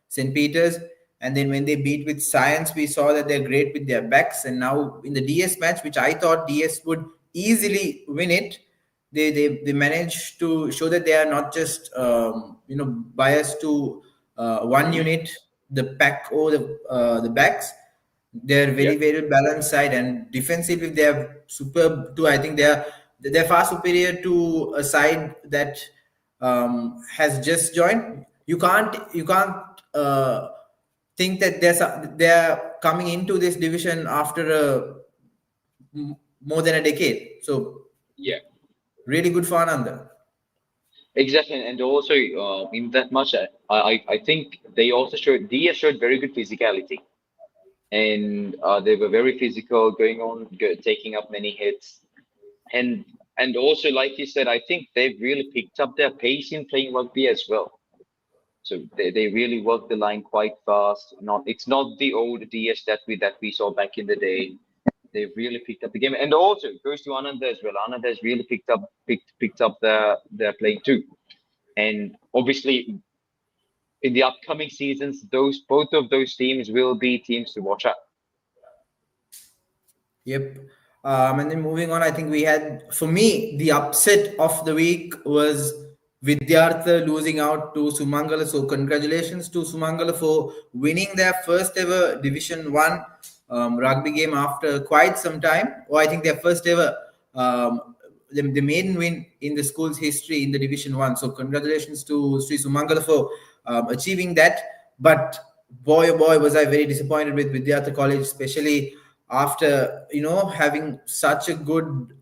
St. Peter's. And then when they beat with Science, we saw that they're great with their backs. And now in the DS match, which I thought DS would easily win it, they managed to show that they are not just biased to one unit, the pack or the backs. They're Yeah. very very balanced side, and defensively they are superb too. I think they're far superior to a side that has just joined. You can't think that they're coming into this division after a more than a decade. So Yeah, really good for Ananda. exactly. And also, in that much, I think they also showed DS showed very good physicality, and they were very physical, going on, taking up many hits, and also, like you said, I think they've really picked up their pace in playing rugby as well. So they really work the line quite fast. Not It's not the old DS that we saw back in the day. They've really picked up the game, and also it goes to Ananda as well. Ananda has really picked up their playing too, and obviously in the upcoming seasons, those both of those teams will be teams to watch out. Yep. And then moving on, I think we had, for me, the upset of the week was Vidyartha losing out to Sumangala. So congratulations to Sumangala for winning their first ever Division 1 rugby game after quite some time. Or I think their first ever, the maiden win in the school's history in the Division 1. So congratulations to Sri Sumangala for achieving that. But boy, oh boy, was I very disappointed with Vidyartha College, especially after having such a good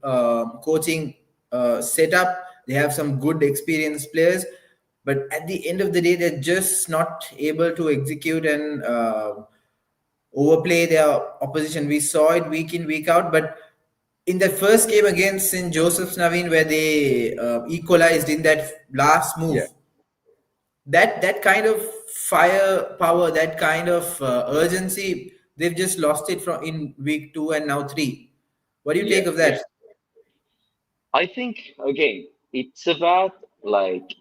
coaching setup. They have some good experienced players, but at the end of the day, they're just not able to execute and overplay their opposition. We saw it week in, week out. But in that first game against St. Joseph's Naveen, where they equalized in that last move, Yeah, that kind of firepower, that kind of urgency, they've just lost it from in week 2 and now 3. What do you yeah, take of yeah. that? I think again, it's about like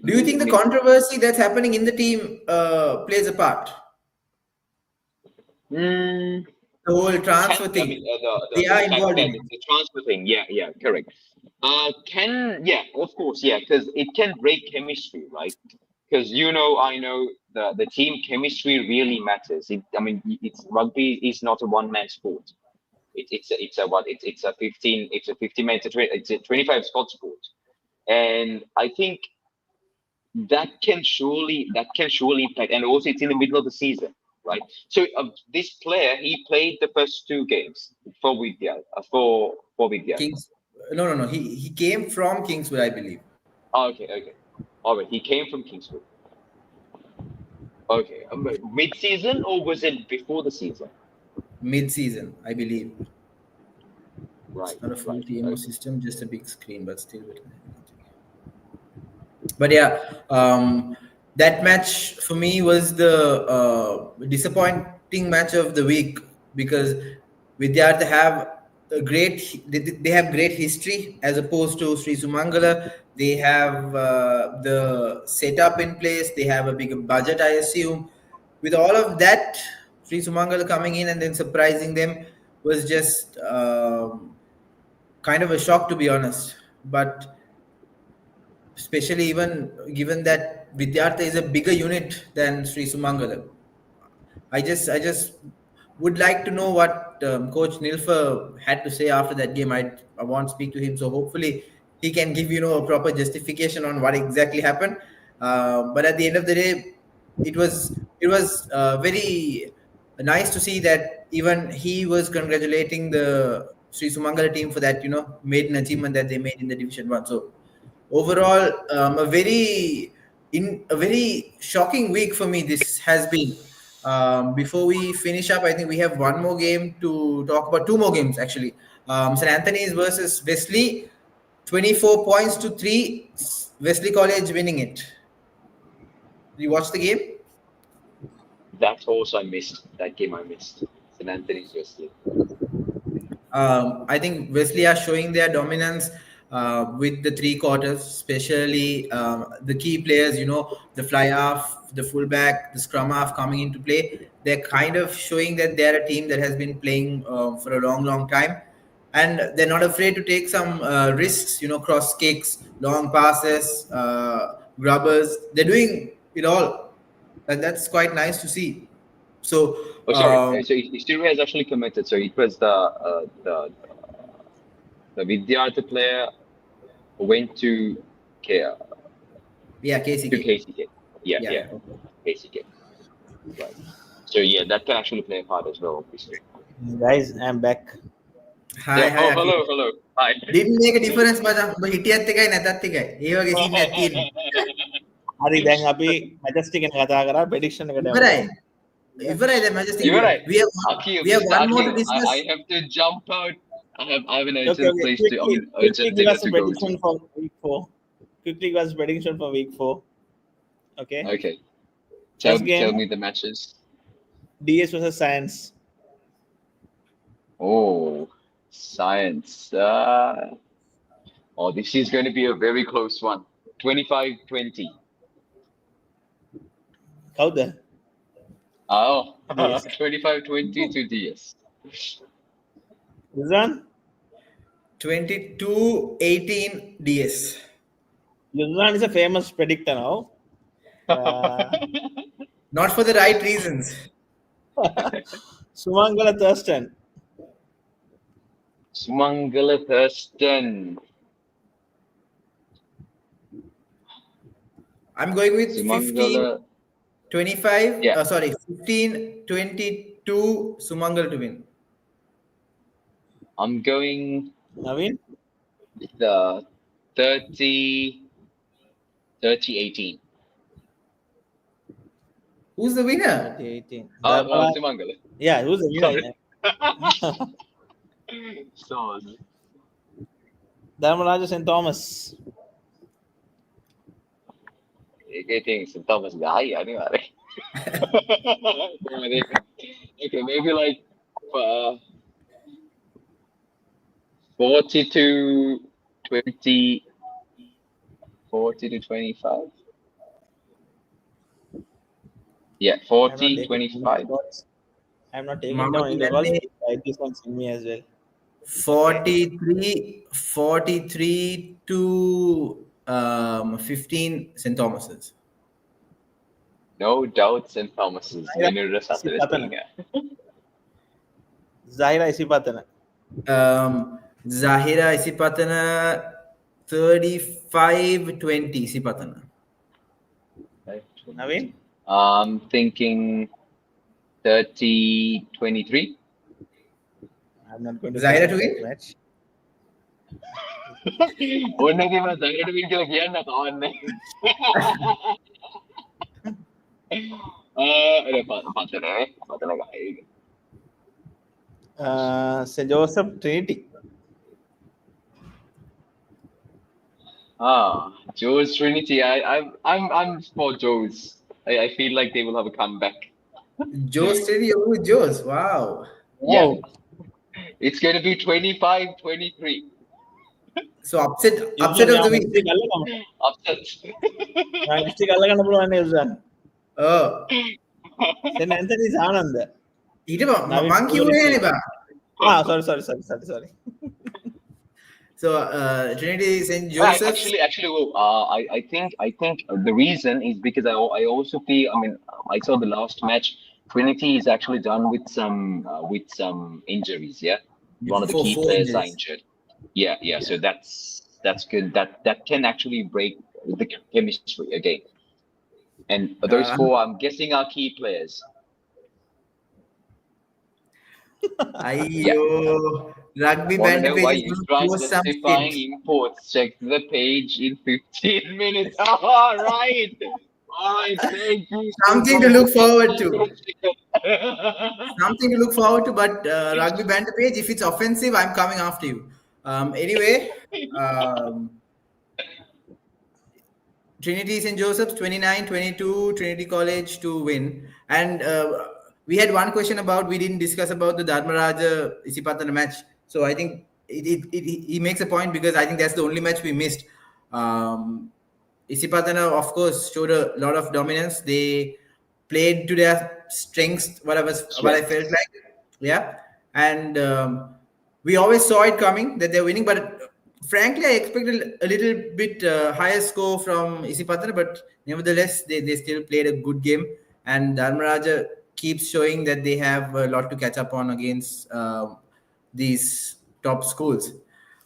Do you think the controversy that's happening in the team plays a part? mm, The whole transfer I thing. mean, They the are fact involved that in it. the transfer thing, yeah, yeah, correct. Can Yeah, of course, yeah, because it can break chemistry, right? Because I know the team chemistry really matters. I mean, it's rugby is not a one man sport. It's a what? It's a 15 minutes. It's a 25 spot sport, and I think that can surely impact. And also, it's in the middle of the season, right? So this player, he played the first two games for Vidya for Vidya. Kings. No. He came from Kingswood, I believe. Oh, okay, okay, all right. He came from Kingswood. Okay, mid season or was it before the season? Mid-season, I believe. It's Right, not a full right. TMO Okay. system, just a big screen, but still. But yeah, that match for me was the disappointing match of the week, because Vidyartha have they have great history as opposed to Sri Sumangala. They have the setup in place. They have a bigger budget, I assume. With all of that, Sri Sumangala coming in and then surprising them was just kind of a shock, to be honest. But especially even given that Vidyartha is a bigger unit than Sri Sumangala. I just would like to know what Coach Nilfer had to say after that game. I want to speak to him, so hopefully he can give a proper justification on what exactly happened. But at the end of the day, it was very nice to see that even he was congratulating the Sri Sumangala team for that maiden achievement that they made in the Division 1. So overall, a very shocking week for me this has been. Before we finish up, I think we have one more game to talk about. Two more games actually. St. Anthony's versus Wesley, 24 points to 3. Wesley College winning it. You watch the game? That also I missed. That game I missed. St. Anthony's Wesley. I think Wesley are showing their dominance with the 3 quarters, especially the key players, the fly half, the fullback, the scrum half coming into play. They're kind of showing that they're a team that has been playing for a long, long time. And they're not afraid to take some risks, cross kicks, long passes, grubbers. They're doing it all. And that's quite nice to see. So, Oh, sorry. So Istiri has actually committed. So it was the Vidyartha player who went K, uh, yeah, to KCK. KCK. Yeah, Yeah, yeah, yeah. KCK. Right. So yeah, that can actually play a part as well, obviously. Guys, I'm back. Hi, hi, Akhil. Hello. Hi. Didn't make a difference මචං. ඔබ හිටියත් එකයි නැතත් එකයි. ඒ වගේ scene එකක් තියෙනවා. හරි දැන් අපි මැජස්ටික් ගැන කතා කරා ප්‍රෙඩික්ෂන් එකට යමු. ඉවරයි. ඉවරයි දැන් Majestic. You're right. We have Aki, we have one more to sadly, discuss. I have to jump out. I have an Okay, urgent okay. place to, I Quickly, mean, quickly urgent give dinner us a to go prediction to. for week 4. Quickly give us a prediction for week 4. Okay. Okay. First game. Tell me the matches. DS versus Science. Oh, science. Oh, this is going to be a very close one. 25-20. කවුද? Oh, DS. 25-20 to DS. Yuzan? 22-18 DS. Yuzan is a famous predictor now. Not for the right reasons. Sumangala Thurston. Sumangala Thurston. I'm going with Sumangala. 15-25. Yeah. 15-22 Sumangal to win. I'm going Naveen? with 30-18. Who's the winner? 18. Sumangala. Yeah, who's the winner? Sorry. So, Dharmaraja St. Thomas. I think St. Thomas guy anyway. Okay, maybe like 40-20, 40-25. Yeah, 40-25. I'm not taking Mama down any ki calls. ganne. Write this one in me as well. 43 to 15 St. Thomas's. No doubt St. Thomas's winner Isipatana. Zahira Isipatana. Zahira Isipatana 35-20 Isipatana. Naveen? I'm thinking 30-23. I'm not going to Zahira take to that win? match. ඔන්නගේ මම Zahira to win කියලා කියන්න කවන්නේ. පතන ගහයි. St. Joseph Trinity. Joe's Trinity. I'm for Joe's. I feel like they will have a comeback. Joe's Stadium with Joe's. Wow. Yeah. It's going to be 25-23. So upset of the week. Upset. District අල්ලගන්න පුළුවන් නේ Yuzan. Oh. St. Anthony's Anand. ඊට මං කිව්වේ නේ බා. Sorry. So Trinity St. Joseph. Actually, I think the reason is because I also feel. I mean, I saw the last match. Trinity is actually done with some injuries. Yeah, one of the key players are injured. Yeah. So that's good. That can actually break the chemistry again. And those four, I'm guessing, are key players. Ayyo. Rugby band Why page you is try going to post some justifying shit. imports? Check the page in 15 minutes. All right. Thank you. Something to look forward to. Something to look forward to, but Rugby band page, if it's offensive, I'm coming after you. Anyway, Trinity St. Joseph's 29-22, Trinity College to win. And we had one question we didn't discuss about the Dharmaraja Isipatana match. So I think he makes a point because I think that's the only match we missed. Isipatana, of course, showed a lot of dominance. They played to their strengths, what I felt like. Yeah. And we always saw it coming that they're winning, but frankly, I expected a little bit higher score from Isipatana, but nevertheless, they still played a good game. And Dharmaraja keeps showing that they have a lot to catch up on against these top schools.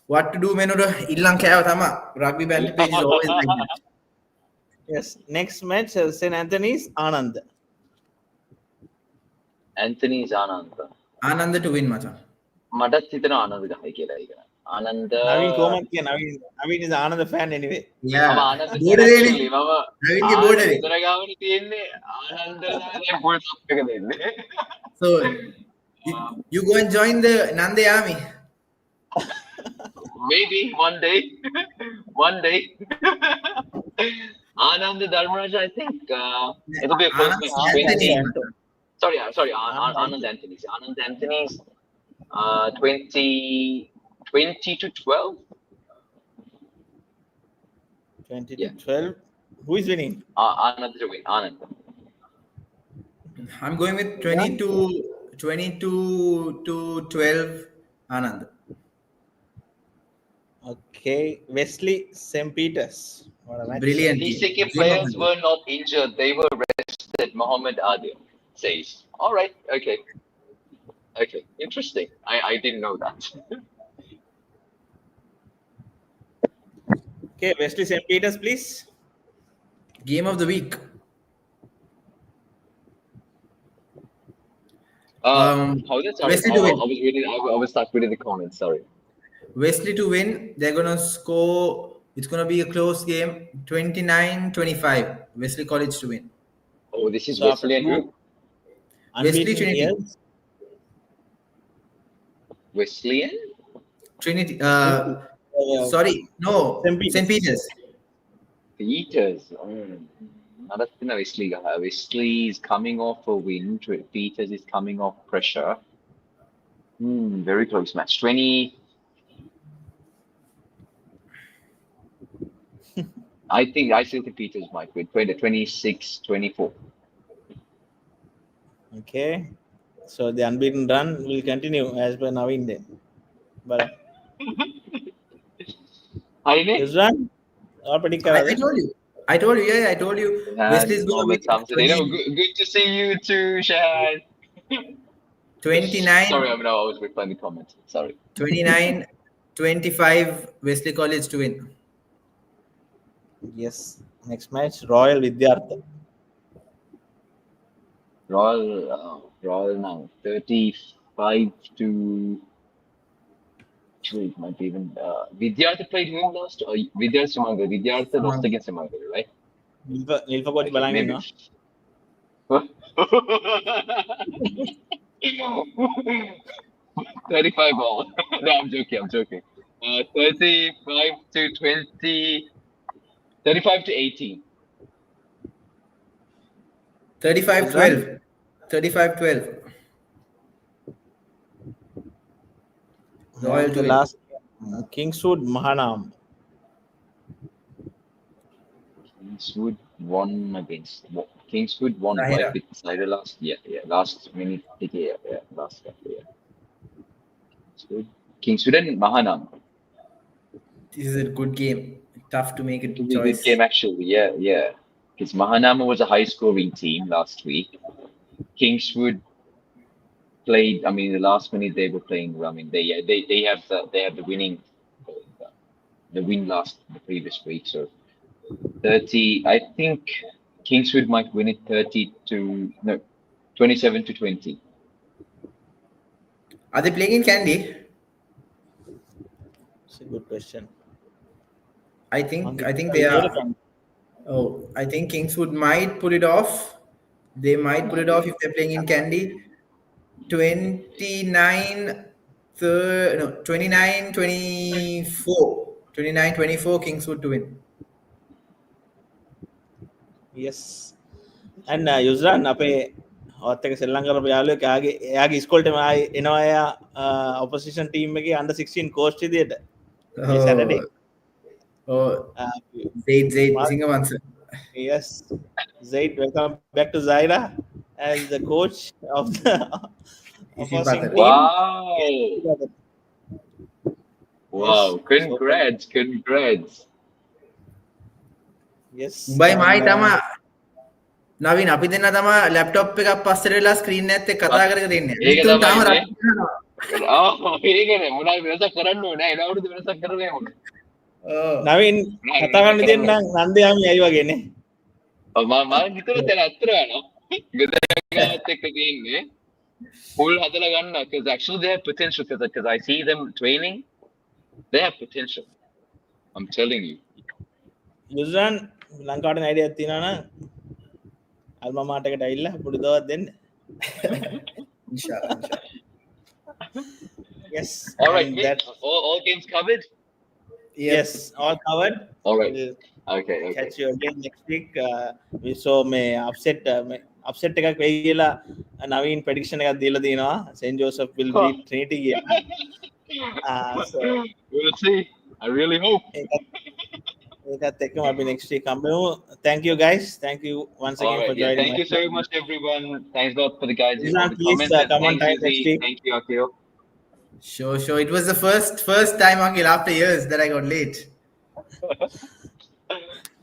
What to do, Menoda? Illang kaya tama. Rugby band page is always like that. Yes. Next match, St. Anthony's Anand. Anthony's Anand. Anand to win, Macha. මටත් හිතෙනවා ආනන්ද ගහයි කියලා ඒක. Ananda Naveen කොහොමද කිය Naveen is Anand fan anyway. Yeah. මම ආනන්ද බෝඩ දෙන්නේ. actually මම නවීන්ගේ බෝඩ දෙන්නේ. ආනන්ද ගාවනේ තියෙන්නේ ආනන්ද දැන් full stop එක දෙන්නේ. So you go and join the Nande army. Maybe one day. One day. Anand Dharmaraj, I think it'll be a close match. Anthony. Sorry, Anand Anthony's. Anand Anthony's 20 to 12. 20 to Yeah. 12. Who is winning? Anand to win. Anand. I'm going with 22 to 12 Anand. Okay, Wesley St. Peters. What a match. Brilliant. TCK players were not injured. They were rested, Mohammed Adil says. All right. Okay. Okay. Interesting. I didn't know that. Okay, Wesley St. Peters, please. Game of the week. How is it? Sorry. Wesley to win. I was stuck reading the comments. Sorry. Wesley to win. They're going to score. It's going to be a close game. 29-25. Wesley College to win. Oh, this is So Wesley and who? Wesley Unbeaten Trinity. years. Wesleyan? Trinity. Sorry. No. St. Peters. St. Peters. Peters. That's Wesley. Wesley is coming off a win. Peters is coming off pressure. Very close match. 20. I still think Peters might win. 26-24. Okay. So the unbeaten run will continue as per Naveen then. But Isran, or predict I told you. I told you. Yeah, I told you. Wesley's going to win. Good to see you too, Shahan. 29. Sorry, I was replying the comments. Sorry. 29-25 Wesley College to win. Yes. Next match, Royal Vidyartha. Royal now 35 to. Actually, it might be even. Vidyartha played whom last? Vidyartha Samanga. Vidyartha lost against Samanga, right? Nilfa coach බලන්නේ Maybe. No. 35 ball. No, I'm joking. 35 to 20. 35 to 18. 35-12. 35-12. Royal to The win. last Kingswood Mahanama. Kingswood won Zahira. right with Zahira last minute. Last couple, yeah. Kingswood and Mahanama. This is a good game. Tough to make a It will be a choice. good game actually, yeah. Because Mahanama was a high-scoring team last week. Kingswood played. I mean, the last minute they were playing. I mean, they have the winning, the win the previous week. So 30. I think Kingswood might win it 27-20. Are they playing in Kandy? It's a good question. I think they are. Oh, I think Kingswood might pull it off. They might pull it off if they're playing in Kandy. 29-24. 29-24 Kingswood to win. Yes. And Yusran අපේ ඔත් එක ශ්‍රී ලංකාවේ යාළුවෙක් එයාගේ ඉස්කෝලේට ආයේ එනවා එයා opposition team එකේ under 16 coach විදියට. මේ Saturday. Oh, Zaid Singamansa. Yes. Zaid, welcome back to Zahira as the coach of the opposing team. Wow! Congrats! Yes. By my tama Naveen අපි දෙන්න තමයි laptop එකක් පස්සට වෙලා screen එකත් එක්ක කතා කරගෙන ඉන්නේ. ඒක මිතුන් තාම තමයි රට යනවා. ඒකනේ මොනවද වෙනසක් කරන්න ඕනේ නෑ ඒනවලුද වෙනසක් කරන්නේ මොකද Naveen කතා කරන්න දෙන්න නන්දයාමි අය වගේනේ. මම හිතුවා දැන් අතර යනවා ගෙදරට එක්ක තියෙන්නේ Full hadala ganna, because actually they have potential. Because I see them training, they have potential. I'm telling you. යුසරන් ලංකාවට අයිඩියක් තියෙනවා නම් අල්මා මාටකට ඇවිල්ලා පොඩි දවස් දෙන්න. Inshallah, inshallah. Yes. All right, and mate. that All games covered. yes, all covered. All right. We'll Okay. catch you again next week. We saw me upset එකක් වෙයි කියලා නවීන් prediction එකක් දීලා තියෙනවා. St. Joseph will beat Trinity කියලා. So We'll see. I really hope. ඒකත් එක්කම අපි next week හම්බෙමු. Thank you guys. Thank you once All again for right. Yeah. joining. Thank you so much, everyone. Thanks a lot for the guys in Nizam, the please, comments. And come on thanks, time next Izzy. week. Thank you, Akil. Sure. It was the first time, Akhil, after years that I got late.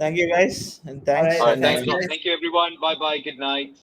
Thank you guys and thanks. All right, All right. and, Thanks a lot. guys. Thank you, everyone. Bye bye. Good night.